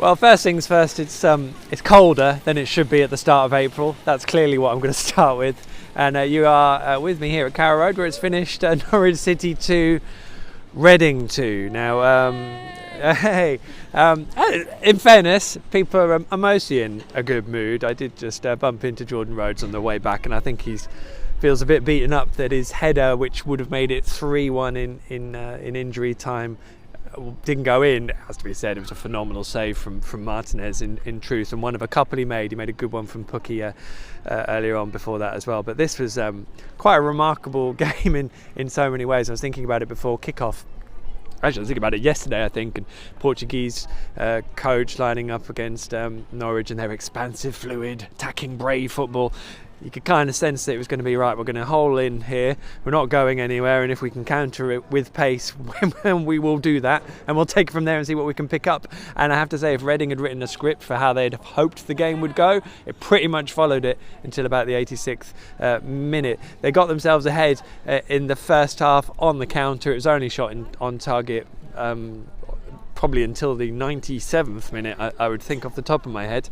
Well, first things first, it's colder than it should be at the start of April. That's clearly what I'm going to start with. And you are with me here at Carrow Road, where it's finished Norwich City 2, Reading 2. Now, in fairness, people are mostly in a good mood. I did just bump into Jordan Rhodes on the way back, and I think he feels a bit beaten up that his header, which would have made it 3-1 in injury time, didn't go in. It has to be said, it was a phenomenal save from Martinez in truth, and one of a couple he made a good one from Pukki earlier on before that as well. But this was quite a remarkable game in so many ways. I was thinking about it before kickoff. Actually, I was thinking about it yesterday, I think, and Portuguese coach lining up against Norwich and their expansive, fluid, attacking, brave football. You could kind of sense that it was going to be right. We're going to hole in here. We're not going anywhere, and if we can counter it with pace, we will do that, and we'll take it from there and see what we can pick up. And I have to say, if Reading had written a script for how they'd hoped the game would go, it pretty much followed it until about the 86th minute. They got themselves ahead in the first half on the counter. It was only shot on target probably until the 97th minute, I would think, off the top of my head.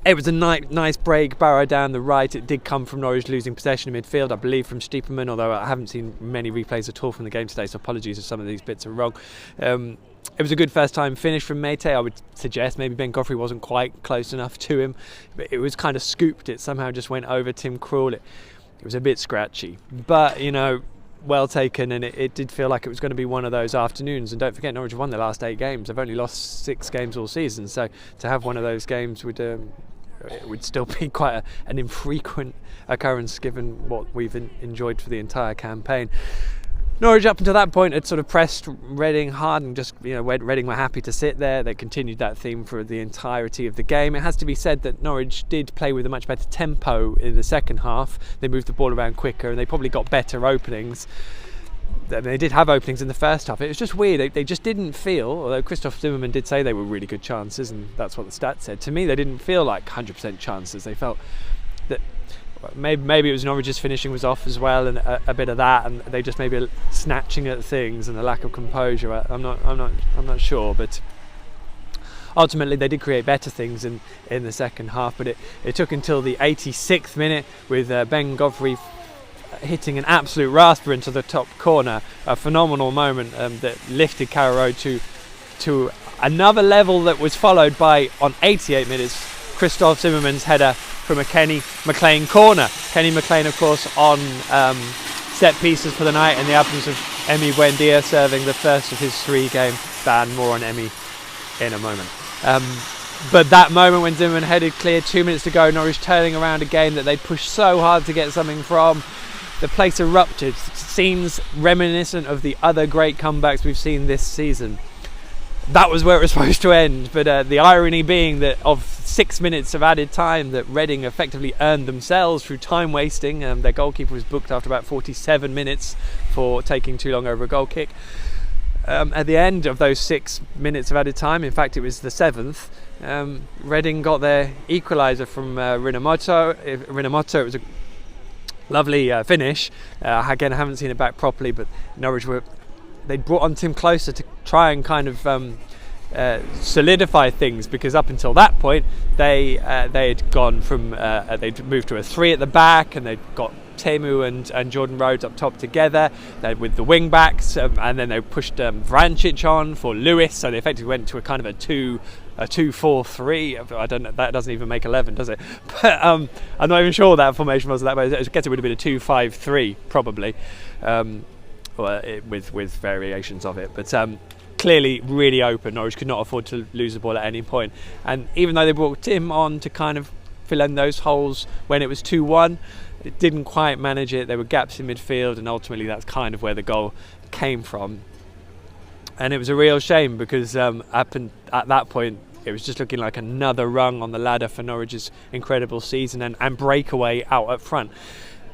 It was a nice break, Barrow down the right. It did come from Norwich losing possession in midfield, I believe, from Stiepermann, although I haven't seen many replays at all from the game today, so apologies if some of these bits are wrong. It was a good first-time finish from Mete. I would suggest maybe Ben Godfrey wasn't quite close enough to him, but it was kind of scooped. It somehow just went over Tim Krul. It was a bit scratchy, but, well taken, and it did feel like it was going to be one of those afternoons. And don't forget, Norwich have won their last 8 games. They've only lost 6 games all season, so to have one of those games would still be quite an infrequent occurrence given what we've enjoyed for the entire campaign. Norwich up until that point had sort of pressed Reading hard, and just Reading were happy to sit there. They continued that theme for the entirety of the game. It has to be said that Norwich did play with a much better tempo in the second half. They moved the ball around quicker, and they probably got better openings. They did have openings in the first half. It was just weird. They just didn't feel, although Christoph Zimmermann did say they were really good chances, and that's what the stats said. To me, they didn't feel like 100% chances. They felt that maybe it was Norwich's finishing was off as well, and a bit of that, and they just maybe snatching at things and a lack of composure. I'm not sure, but ultimately they did create better things in the second half. But it took until the 86th minute with Ben Godfrey hitting an absolute rasper into the top corner, a phenomenal moment that lifted Carrow Road to another level that was followed by, on 88 minutes, Christoph Zimmermann's header from a Kenny McLean corner. Kenny McLean, of course, on set pieces for the night in the absence of Emi Buendia, serving the first of his 3-game ban. More on Emi in a moment. But that moment when Zimmermann headed clear, 2 minutes to go, Norwich turning around a game that they'd pushed so hard to get something from. The place erupted. Seems reminiscent of the other great comebacks we've seen this season. That was where it was supposed to end, but the irony being that of 6 minutes of added time that Reading effectively earned themselves through time wasting. Their goalkeeper was booked after about 47 minutes for taking too long over a goal kick. At the end of those 6 minutes of added time, in fact it was the 7th, Reading got their equaliser from Rinamoto. It was a lovely finish. Again, I haven't seen it back properly, but Norwich they'd brought on Tim Closer to try and kind of solidify things, because up until that point they had gone from they'd moved to a 3 at the back, and they'd got Teemu and Jordan Rhodes up top together with the wing backs, and then they pushed Vrancic on for Lewis, so they effectively went to a kind of a 2-4-3. I don't know, that doesn't even make 11, does it? But I'm not even sure what that formation was that way. I guess it would have been a 2-5-3 probably, with variations of it, but clearly really open. Norwich could not afford to lose the ball at any point, and even though they brought Tim on to kind of fill in those holes when it was 2-1, it didn't quite manage it. There were gaps in midfield, and ultimately that's kind of where the goal came from. And it was a real shame, because at that point it was just looking like another rung on the ladder for Norwich's incredible season and breakaway out up front.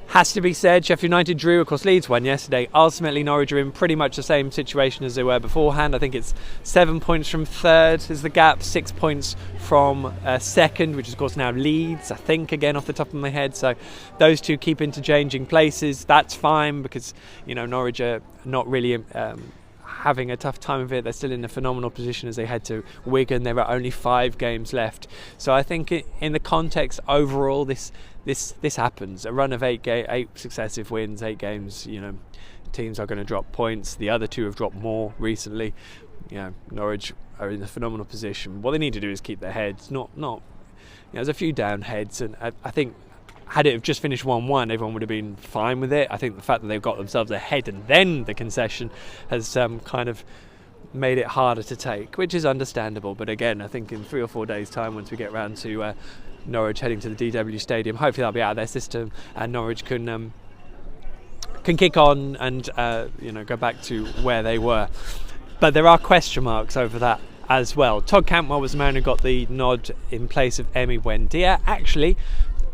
Has to be said, Sheffield United drew, of course Leeds won yesterday. Ultimately Norwich are in pretty much the same situation as they were beforehand. I think it's 7 points from third is the gap, 6 points from second, which is of course now Leeds, I think, again off the top of my head. So those two keep interchanging places. That's fine, because Norwich are not really having a tough time of it. They're still in a phenomenal position as they head to Wigan. There are only 5 games left. So I think in the context overall, this happens. A run of 8 successive wins, 8 games, teams are going to drop points. The other 2 have dropped more recently. Norwich are in a phenomenal position. What they need to do is keep their heads, not there's a few down heads, and I think had it have just finished 1-1, everyone would have been fine with it. I think the fact that they've got themselves ahead and then the concession has kind of made it harder to take, which is understandable. But again, I think in 3 or 4 days' time, once we get round to Norwich heading to the DW Stadium, hopefully that'll be out of their system, and Norwich can kick on and go back to where they were. But there are question marks over that as well. Todd Cantwell was the man who got the nod in place of Emi Buendia. Actually,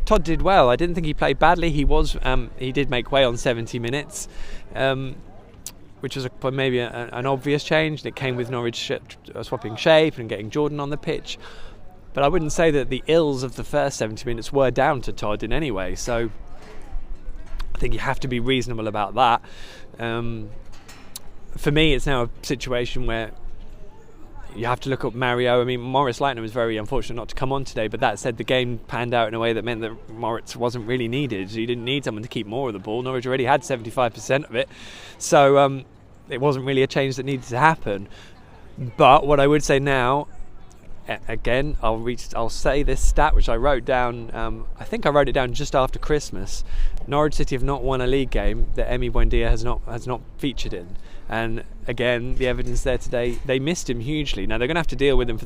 Todd did well. I didn't think he played badly. He did make way on 70 minutes, which was maybe an obvious change. It came with Norwich swapping shape and getting Jordan on the pitch. But I wouldn't say that the ills of the first 70 minutes were down to Todd in any way. So I think you have to be reasonable about that. For me, it's now a situation where you have to look at Mario. I mean, Maurice Leitner was very unfortunate not to come on today, but that said, the game panned out in a way that meant that Moritz wasn't really needed. You didn't need someone to keep more of the ball. Norwich already had 75% of it, so it wasn't really a change that needed to happen. But what I would say now, again, I'll say this stat which I wrote down. I think I wrote it down just after Christmas. Norwich City have not won a league game that Emi Buendia has not featured in. And again, the evidence there today, they missed him hugely. Now they're going to have to deal with him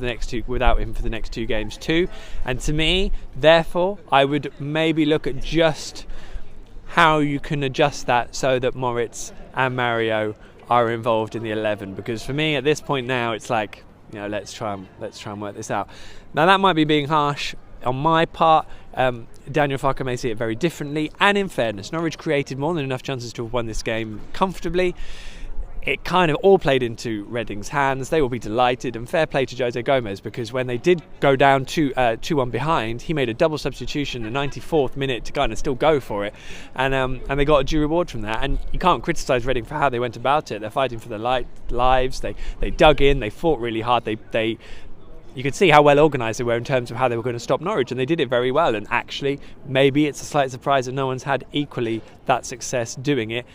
without him for the next 2 games too. And to me, therefore, I would maybe look at just how you can adjust that so that Moritz and Mario are involved in the 11. Because for me, at this point now, it's like, let's try and work this out. Now that might be being harsh on my part. Daniel Farke may see it very differently. And in fairness, Norwich created more than enough chances to have won this game comfortably. It kind of all played into Reading's hands. They will be delighted, and fair play to Jose Gomez, because when they did go down 2-1 behind, he made a double substitution in the 94th minute to kind of still go for it, and they got a due reward from that. And you can't criticise Reading for how they went about it. They're fighting for their lives. They dug in. They fought really hard. You could see how well organised they were in terms of how they were going to stop Norwich, and they did it very well. And actually, maybe it's a slight surprise that no one's had equally that success doing it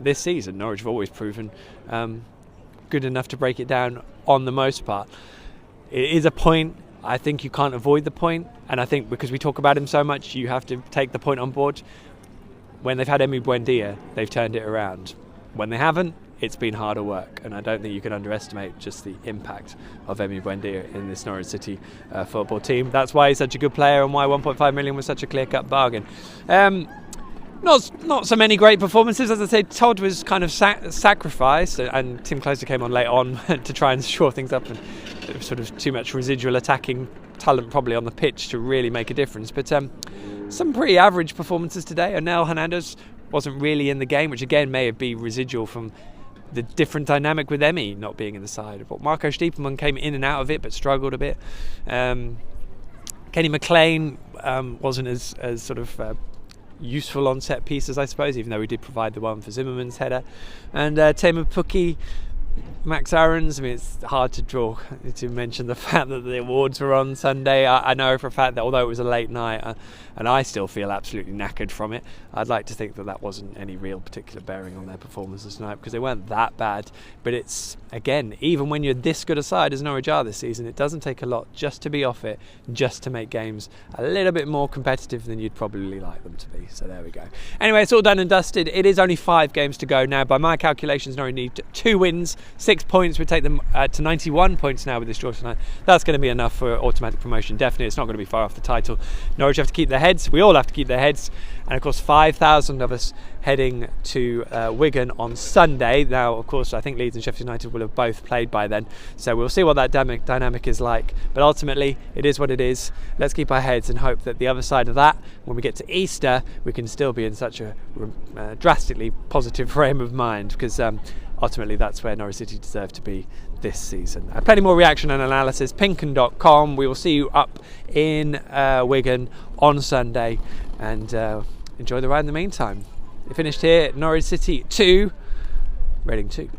this season. Norwich have always proven good enough to break it down on the most part. It is a point. I think you can't avoid the point, and I think because we talk about him so much, you have to take the point on board. When they've had Emi Buendia, they've turned it around. When they haven't, it's been harder work, and I don't think you can underestimate just the impact of Emi Buendia in this Norwich City football team. That's why he's such a good player, and why 1.5 million was such a clear-cut bargain. Not so many great performances. As I said, Todd was kind of sacrificed, and Tim Closer came on late on to try and shore things up, and it was sort of too much residual attacking talent probably on the pitch to really make a difference. But some pretty average performances today. Onel Hernandez wasn't really in the game, which again may be residual from the different dynamic with Emi not being in the side. But Marco Stiepermann came in and out of it, but struggled a bit. Kenny McLean wasn't as sort of useful on set pieces, I suppose, even though he did provide the one for Zimmerman's header. And Tamer Pukki, Max Aarons, I mean, it's hard to mention the fact that the awards were on Sunday. I know for a fact that although it was a late night, and I still feel absolutely knackered from it, I'd like to think that wasn't any real particular bearing on their performances tonight, because they weren't that bad. But it's, again, even when you're this good a side as Norwich are this season, it doesn't take a lot just to be off it, just to make games a little bit more competitive than you'd probably like them to be. So there we go. Anyway, it's all done and dusted. It is only 5 games to go now. By my calculations, Norwich need 2 wins, 6 points would take them to 91 points now with this draw tonight. That's going to be enough for automatic promotion. Definitely, it's not going to be far off the title. Norwich have to keep their heads. We all have to keep their heads. And of course, 5,000 of us heading to Wigan on Sunday. Now, of course, I think Leeds and Sheffield United will have both played by then. So we'll see what that dynamic is like. But ultimately, it is what it is. Let's keep our heads and hope that the other side of that, when we get to Easter, we can still be in such a drastically positive frame of mind. Because ultimately, that's where Norwich City deserve to be this season. Plenty more reaction and analysis. PinkUn.com. We will see you up in Wigan on Sunday, and enjoy the ride in the meantime. It finished here at Norwich City 2, Reading 2.